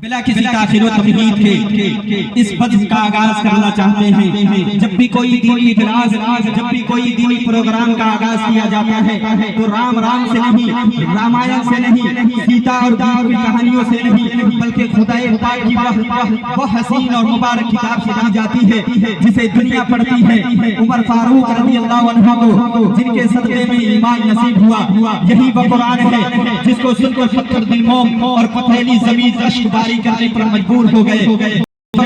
بلا کسی تاخیر و تمہید کے اس بزم کا آغاز کرنا چاہتے ہیں۔ جب بھی کوئی دینی اجلاس، جب بھی کوئی دینی پروگرام کا آغاز کیا جاتا ہے تو رام رام سے نہیں، رامائن سے نہیں، سیتا اور دیو کی کہانیوں سے نہیں، بلکہ خدا پاک کی وہ حسین اور مبارک کتاب سے کی جاتی ہے جسے دنیا پڑھتی ہے۔ عمر فاروق رضی اللہ عنہ کو جن کے صدقے میں ایمان نصیب ہوا، یہی وہ قرآن ہے جس کو سن کر پتھر دل موم اور پتھریلی زمین اشک باری کرنے پر مجبور ہو گئے۔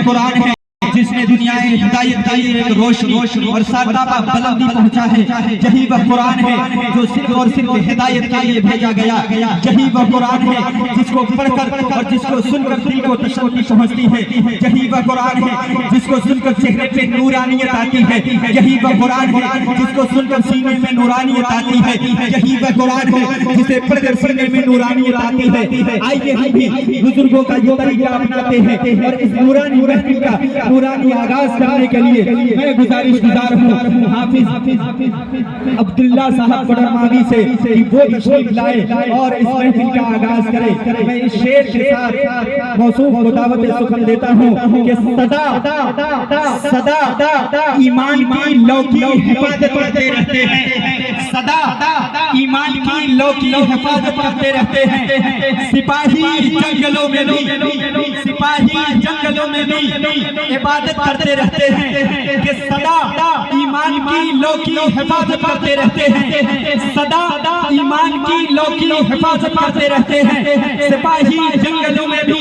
قرآن ہے جس نے دنیا ہدایت کی ایک روشنی اور سادہ بلندی پہنچا ہے۔ یہی وہ قرآن ہے جو صرف اور صرف ہدایت کے لیے بھیجا گیا۔ یہی وہ قرآن ہے جس کو پڑھ کر اور جس کو سن کر دل کو تسلی پہنچتی ہے۔ یہی وہ قرآن ہے جس کو سن کر چہرے پہ نورانیت آتی ہے۔ یہی وہ قرآن ہے جس کو سن کر سینے میں نورانیت آتی ہے۔ یہی وہ قرآن ہے جسے پڑھ کر سینے میں نورانیت آتی ہے۔ آئیے ہم بھی بزرگوں کا یہ طریقہ اپناتے ہیں اور اس نورانی محفل کا نورانی آغاز کرنے کے لیے میں گزارش گزار ہوں حافظ عبداللہ صاحب بڑرماوی سے کہ وہ تشریف لائے اور اس محفل کا آغاز کرے۔ میں اس شعر کے ساتھ موصوف کو دعوت سخن دیتا ہوں کہ صدا ایمان کی لو کی حفاظت کرتے رہتے ہیں، صدا ایمان کی لو کی حفاظت کرتے رہتے ہیں۔ سپاہی جنگلوں میں بھی، سپاہی جنگلوں میں بھی عبادت کرتے رہتے ہیں کہ صدا ایمان کی لو کی حفاظت کرتے رہتے ہیں، صدا ایمان کی لو کی حفاظت کرتے رہتے ہیں۔ سپاہی جنگلوں میں بھی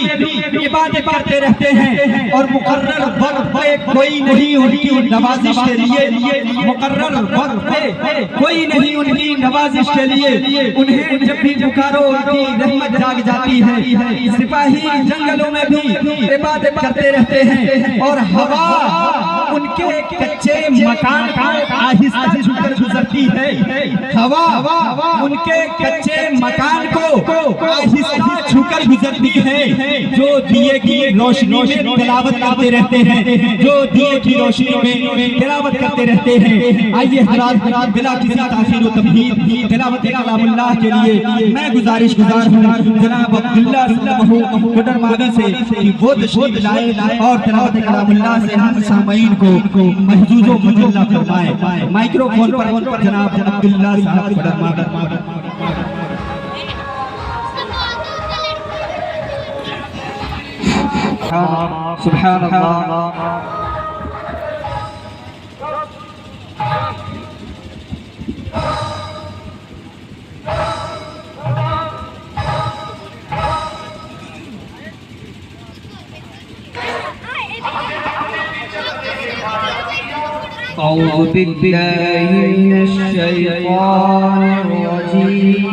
عبادت کرتے رہتے ہیں اور مقرر وقت پہ کوئی نہیں ان کی نوازش کے لیے، مقرر وقت پہ کوئی نہیں ان کی نوازش کے لیے، انہیں جب بھی پکارو ان کی رحمت جاگ جاتی ہے۔ سپاہی جنگلوں میں بھی عبادت کرتے رہتے ہیں اور ہوا ان کے کچے مکان کا آہستہ چھو کر گزرتی ہے، ہوا ان کے کچے مکان کو آہستہ چھو کر گزرتی ہے۔ جو دیے کی روشنی میں تلاوت کرتے رہتے ہیں، جو دیے کی روشنی میں تلاوت کرتے رہتے ہیں۔ آئیے حضرات بلا کسی تاخیر و تمہید تلاوت کلام اللہ کے لیے میں گزارش گزار ہوں جناب عبداللہ صاحب بڑرماوی سے کہ وہ تشریف لائے اور تلاوت کلام اللہ سے ہم سامعین کو محظوظ و مجلہ فرمائے۔ مائکروفون پر جناب عبداللہ صاحب بڑرماوی۔ سبحان اللہ۔ أعوذ بالله من الشيطان الرجيم